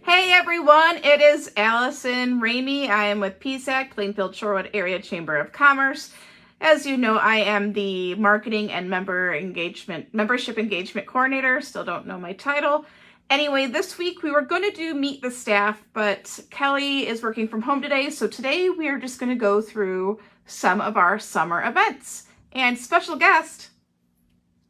Hey everyone, it is Allison Ramey. I am with PSAC, Plainfield Shorewood Area Chamber of Commerce. As you know, I am the Marketing and Membership Engagement Coordinator. Still don't know my title. Anyway, this week we were going to do Meet the Staff, but Kelly is working from home today, so today we are just going to go through some of our summer events. And special guest,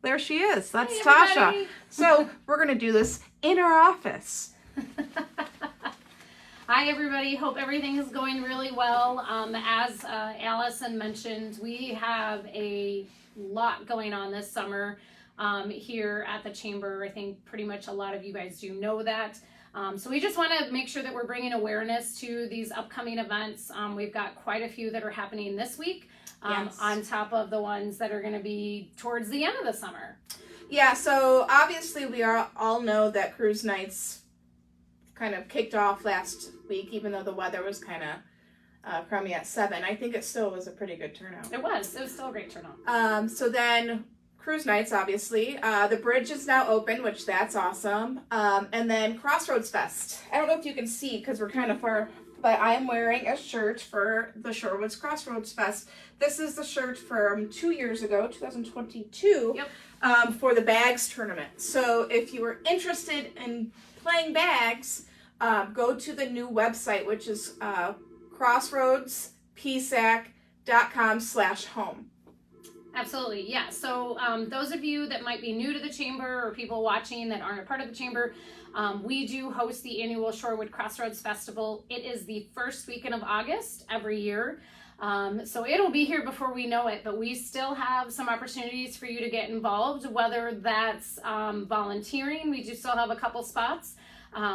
there she is. That's Hey, Tasha. everybody. So we're going to do this in our office. Hi everybody, hope everything is going really well. As Allison mentioned, we have a lot going on this summer here at the Chamber. I think pretty much a lot of you guys do know that. So we just want to make sure that we're bringing awareness to these upcoming events. We've got quite a few that are happening this week Yes. on top of the ones that are going to be towards the end of the summer. Yeah, so obviously we all know that cruise nights kind of kicked off last week, even though the weather was kind of crummy at 7. I think it still was a pretty good turnout. It was still a great turnout. So then cruise nights, obviously. The bridge is now open, which that's awesome. And then Crossroads Fest. I don't know if you can see because we're kind of far, but I am wearing a shirt for the Shorewoods Crossroads Fest. This is the shirt from 2 years ago, 2022, Yep. For the bags tournament. So if you were interested in playing bags, go to the new website, which is crossroadspsac.com/home. Absolutely, yeah. So those of you that might be new to the Chamber or people watching that aren't a part of the Chamber, we do host the annual Shorewood Crossroads Festival. It is the first weekend of August every year. So it'll be here before we know it, but we still have some opportunities for you to get involved, whether that's volunteering. We do still have a couple spots.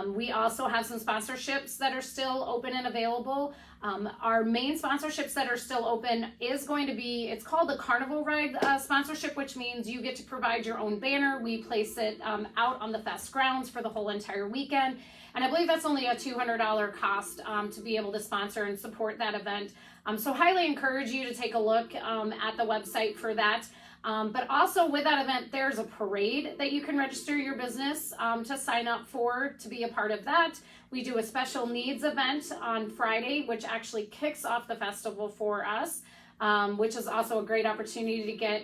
We also have some sponsorships that are still open and available. Our main sponsorships that are still open is going to be, it's called the Carnival Ride sponsorship, which means you get to provide your own banner. We place it out on the fest grounds for the whole entire weekend. And I believe that's only a $200 cost to be able to sponsor and support that event. So highly encourage you to take a look at the website for that. But also with that event, there's a parade that you can register your business to sign up for to be a part of that. We do a special needs event on Friday, which actually kicks off the festival for us, which is also a great opportunity to get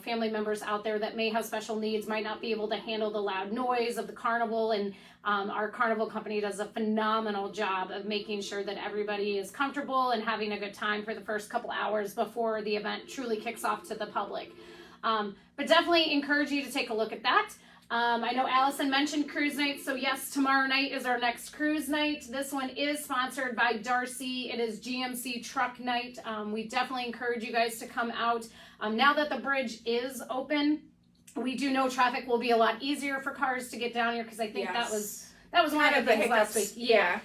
family members out there that may have special needs, might not be able to handle the loud noise of the carnival. And our carnival company does a phenomenal job of making sure that everybody is comfortable and having a good time for the first couple hours before the event truly kicks off to the public. But definitely encourage you to take a look at that. I know Allison mentioned cruise night, so yes, tomorrow night is our next cruise night. This one is sponsored by Darcy. It is GMC Truck Night. We definitely encourage you guys to come out. Now that the bridge is open, we do know traffic will be a lot easier for cars to get down here because I think that was one of the things last week. Yeah.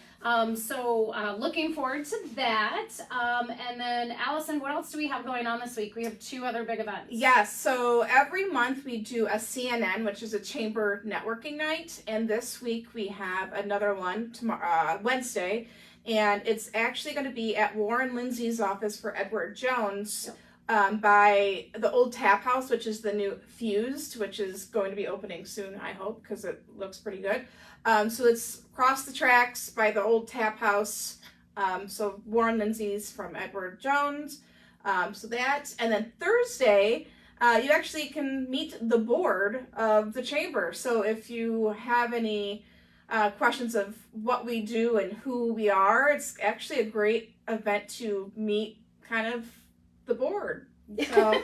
So looking forward to that. And then Allison, what else do we have going on this week? We have 2 other big events. Yes, so every month we do a CNN, which is a chamber networking night, and this week we have another one tomorrow, Wednesday, and it's actually going to be at Warren Lindsay's office for Edward Jones. By the old Tap House, which is the new Fused, which is going to be opening soon, I hope, because it looks pretty good. So it's across the tracks by the old Tap House. So Warren Lindsay's from Edward Jones. So that, and then Thursday, you actually can meet the board of the Chamber. So if you have any questions of what we do and who we are, it's actually a great event to meet kind of the board. So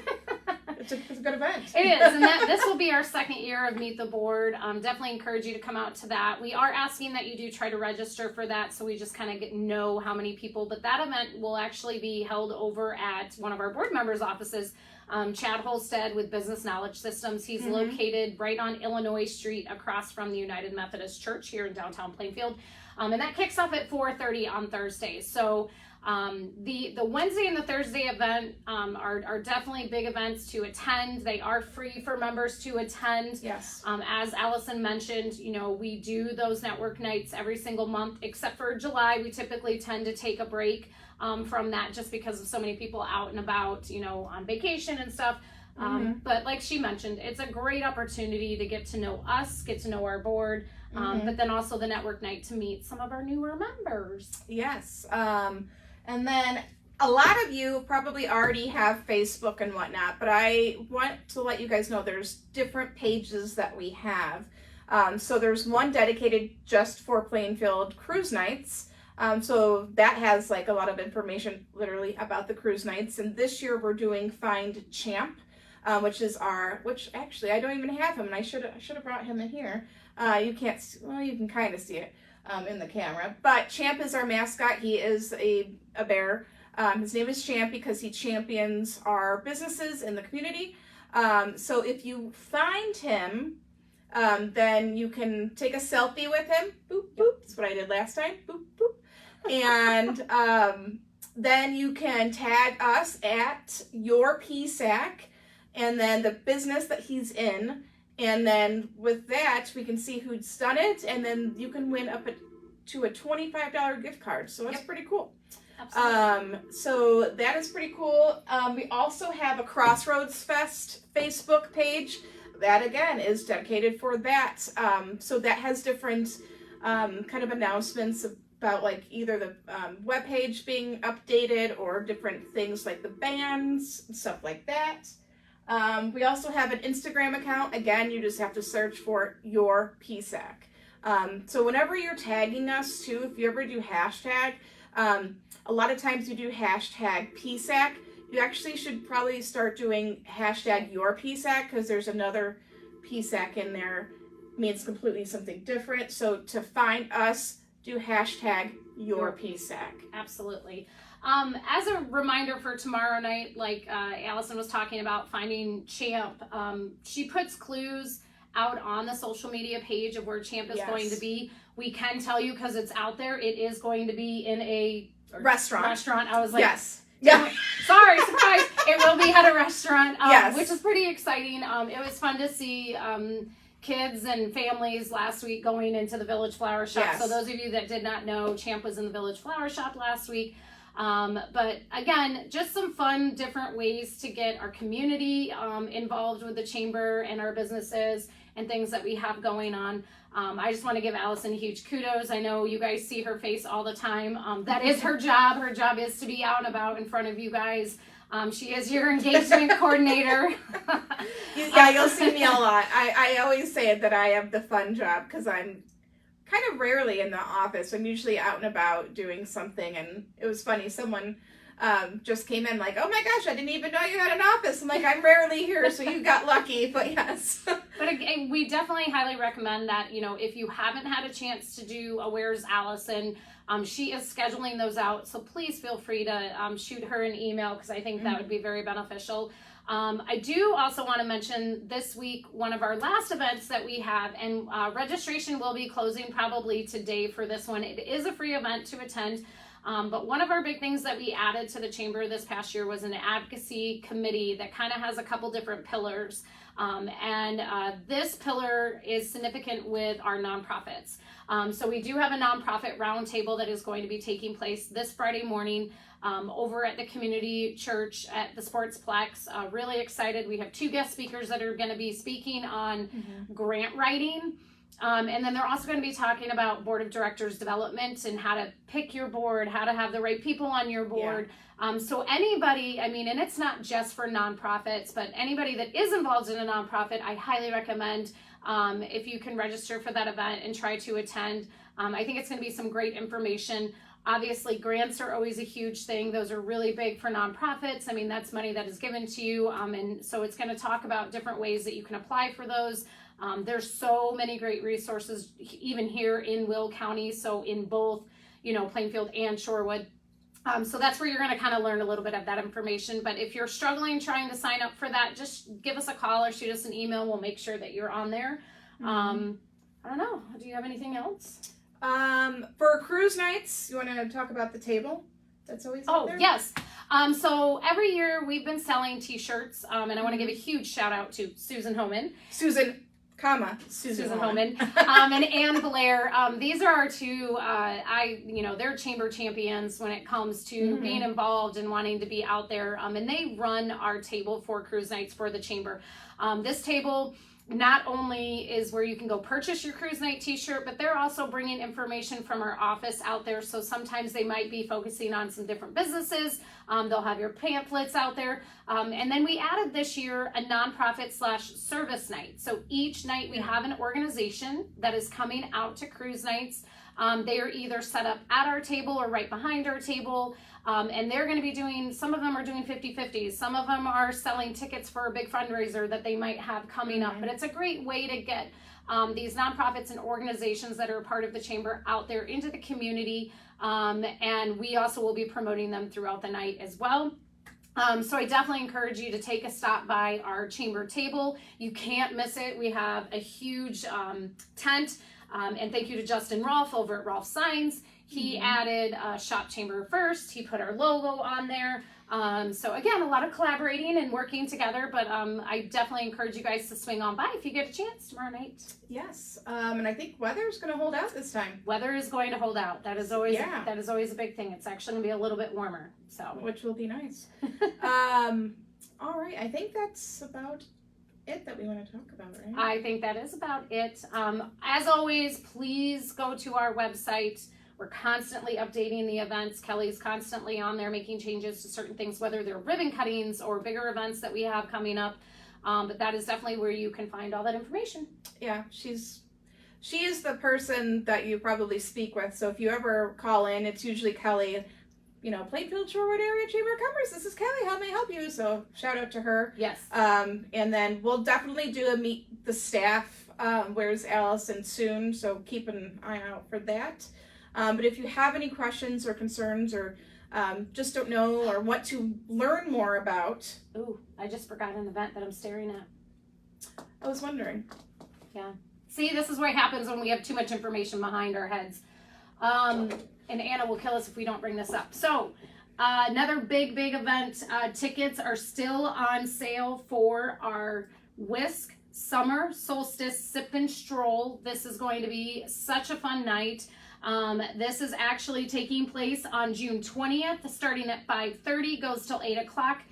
it's a good event. It is, and this will be our second year of Meet the Board. Definitely encourage you to come out to that. We are asking that you do try to register for that, so we just kind of know how many people. But that event will actually be held over at one of our board members' offices, Chad Holstead with Business Knowledge Systems. He's located right on Illinois Street across from the United Methodist Church here in downtown Plainfield. And that kicks off at 4:30 on Thursday. So the Wednesday and the Thursday event are definitely big events to attend. They are free for members to attend. Yes. As Allison mentioned, we do those network nights every single month, except for July. We typically tend to take a break from that just because of so many people out and about, on vacation and stuff. But like she mentioned, it's a great opportunity to get to know us, get to know our board, but then also the network night to meet some of our newer members. Yes. And then a lot of you probably already have Facebook and whatnot, but I want to let you guys know there's different pages that we have. So there's one dedicated just for Plainfield cruise nights. So that has like a lot of information literally about the cruise nights. And this year we're doing Find Champ, which actually I don't even have him, and I should have brought him in here. You can't, well, you can kind of see it in the camera, but Champ is our mascot. He is a bear. His name is Champ because he champions our businesses in the community. So if you find him, then you can take a selfie with him. Boop, boop. That's what I did last time. Boop, boop. And then you can tag us at your PSAC and then the business that he's in. And then with that, we can see who's done it. And then you can win up to a $25 gift card. So that's pretty cool. Absolutely. So that is pretty cool. We also have a Crossroads Fest Facebook page. That again is dedicated for that. So that has different kind of announcements about like either the webpage being updated or different things like the bands and stuff like that. We also have an Instagram account. Again, you just have to search for your PSAC. So whenever you're tagging us too, if you ever do hashtag, a lot of times you do hashtag PSAC. You actually should probably start doing hashtag your PSAC because there's another PSAC in there. Means completely something different. So to find us, do hashtag your PSAC. Absolutely. As a reminder for tomorrow night, like Allison was talking about finding Champ, she puts clues out on the social media page of where Champ is going to be. We can tell you because it's out there. It is going to be in a restaurant. I was like, yes. Yeah. Sorry, surprise. It will be at a restaurant, yes. Which is pretty exciting. It was fun to see kids and families last week going into the Village Flower Shop. Yes. So those of you that did not know, Champ was in the Village Flower Shop last week. But again, just some fun, different ways to get our community involved with the chamber and our businesses and things that we have going on. I just want to give Allison huge kudos. I know you guys see her face all the time. That is her job. Her job is to be out and about in front of you guys. She is your engagement coordinator. Yeah, you'll see me a lot. I always say that I have the fun job because I'm kind of rarely in the office. I'm usually out and about doing something. And it was funny. Someone just came in like, oh my gosh, I didn't even know you had an office. I'm like, I'm rarely here, so you got lucky. But yes. But again, we definitely highly recommend that, you know, if you haven't had a chance to do a Where's Allison, she is scheduling those out. So please feel free to shoot her an email because I think that would be very beneficial. I do also want to mention this week, one of our last events that we have, and registration will be closing probably today for this one. It is a free event to attend. But one of our big things that we added to the chamber this past year was an advocacy committee that kind of has a couple different pillars. This pillar is significant with our nonprofits. So we do have a nonprofit roundtable that is going to be taking place this Friday morning over at the community church at the Sportsplex. Really excited. We have 2 guest speakers that are going to be speaking on grant writing. And then they're also going to be talking about board of directors development and how to pick your board, how to have the right people on your board. So anybody, I mean, and it's not just for nonprofits, but anybody that is involved in a nonprofit, I highly recommend if you can register for that event and try to attend. I think it's going to be some great information. Obviously, grants are always a huge thing. Those are really big for nonprofits. I mean, that's money that is given to you. And so it's going to talk about different ways that you can apply for those. There's so many great resources, even here in Will County. So in both, you know, Plainfield and Shorewood. So that's where you're going to kind of learn a little bit of that information. But if you're struggling trying to sign up for that, just give us a call or shoot us an email. We'll make sure that you're on there. I don't know. Do you have anything else? For cruise nights, you want to talk about the table that's always out there? Yes. So every year we've been selling t-shirts, and I want to give a huge shout out to Susan Homan. Susan, Susan Holman, and Ann Blair. These are our two, they're chamber champions when it comes to being involved and wanting to be out there. And they run our table for cruise nights for the chamber. This table not only is where you can go purchase your cruise night t-shirt, but they're also bringing information from our office out there. So sometimes they might be focusing on some different businesses. They'll have your pamphlets out there. And then we added this year a nonprofit/service night. So each night we have an organization that is coming out to cruise nights. They are either set up at our table or right behind our table. And they're going to be doing, some of them are doing 50-50s. Some of them are selling tickets for a big fundraiser that they might have coming up. But it's a great way to get these nonprofits and organizations that are a part of the chamber out there into the community. And we also will be promoting them throughout the night as well. So I definitely encourage you to take a stop by our chamber table. You can't miss it. We have a huge tent. And thank you to Justin Rolfe over at Rolfe Signs. He added Shop Chamber First. He put our logo on there. So again, a lot of collaborating and working together, but I definitely encourage you guys to swing on by if you get a chance tomorrow night. Yes, and I think weather's going to hold out this time. Weather is going to hold out. That is always a big thing. It's actually going to be a little bit warmer, so which will be nice. All right, I think that's about it that we want to talk about, right? I think that is about it. As always, please go to our website. We're constantly updating the events. Kelly's constantly on there making changes to certain things, whether they're ribbon cuttings or bigger events that we have coming up. But that is definitely where you can find all that information. Yeah, she is the person that you probably speak with. So if you ever call in, it's usually Kelly. Plainfield Shorewood Area Chamber of Commerce. This is Kelly. How may I help you? So shout out to her. Yes. And then we'll definitely do a meet the staff. Where's Allison soon? So keep an eye out for that. But if you have any questions or concerns or just don't know or want to learn more about. Ooh, I just forgot an event that I'm staring at. I was wondering. Yeah. See, this is what happens when we have too much information behind our heads. And Anna will kill us if we don't bring this up. So another big event. Tickets are still on sale for our Whisk Summer Solstice Sip and Stroll. This is going to be such a fun night. This is actually taking place on June 20th, starting at 5:30, goes till 8 o'clock.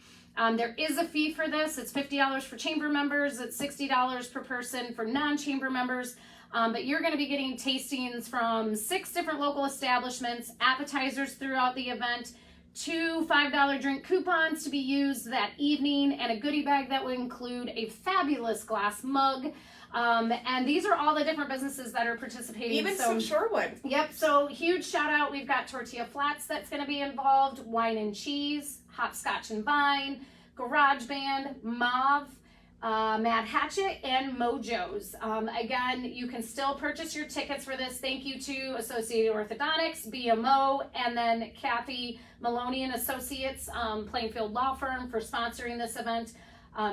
There is a fee for this. It's $50 for chamber members. It's $60 per person for non-chamber members. But you're going to be getting tastings from 6 different local establishments, appetizers throughout the event, 2 $5 drink coupons to be used that evening, and a goodie bag that will include a fabulous glass mug. And these are all the different businesses that are participating. Even some Shorewood. Yep. So huge shout out. We've got Tortilla Flats that's going to be involved, Wine and Cheese, Hopscotch and Vine, Garage Band, Mauve, Mad Hatchet, and Mojo's. Again, you can still purchase your tickets for this. Thank you to Associated Orthodontics, BMO, and then Kathy Maloney and Associates, Plainfield Law Firm, for sponsoring this event.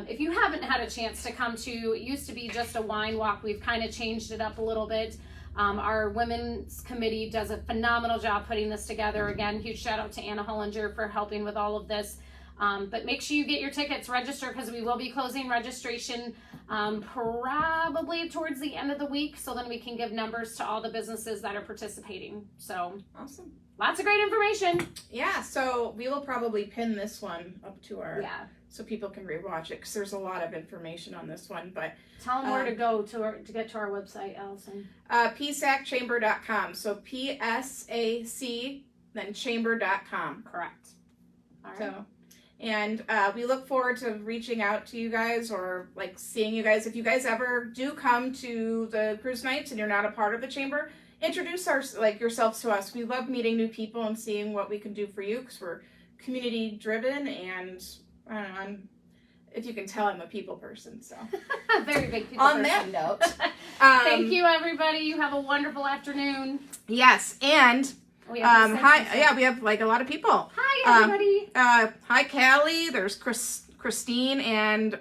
If you haven't had a chance to come to, it used to be just a wine walk. We've kind of changed it up a little bit. Our women's committee does a phenomenal job putting this together. Again, huge shout out to Anna Hollinger for helping with all of this. But make sure you get your tickets, register, because we will be closing registration probably towards the end of the week, so then we can give numbers to all the businesses that are participating. So awesome. Lots of great information. Yeah, so we will probably pin this one up to our, so people can rewatch it, because there's a lot of information on this one. But tell them where to go to get to our website, Allison. PSACchamber.com. So PSAC, then chamber.com. Correct. All right. So, and we look forward to reaching out to you guys, or like seeing you guys. If you guys ever do come to the cruise nights and you're not a part of the chamber, introduce yourselves to us. We love meeting new people and seeing what we can do for you, because we're community driven, and I don't know, if you can tell, I'm a people person. So very big people on person. that note, thank you everybody. You have a wonderful afternoon. Yes, and we have hi, yeah, we have like a lot of people. Hi everybody. Hi Callie. There's Christine, and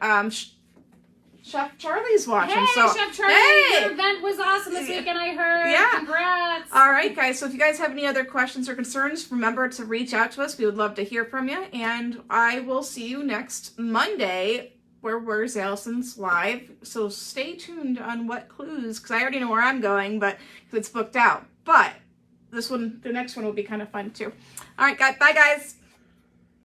Chef Charlie's watching. Hey, so, Chef Charlie, your event was awesome this weekend, I heard. Yeah. Congrats. All right, guys. So if you guys have any other questions or concerns, remember to reach out to us. We would love to hear from you. And I will see you next Monday Where's Allison's live. So stay tuned on what clues, because I already know where I'm going, but it's booked out. But the next one will be kind of fun too. All right, guys, bye guys.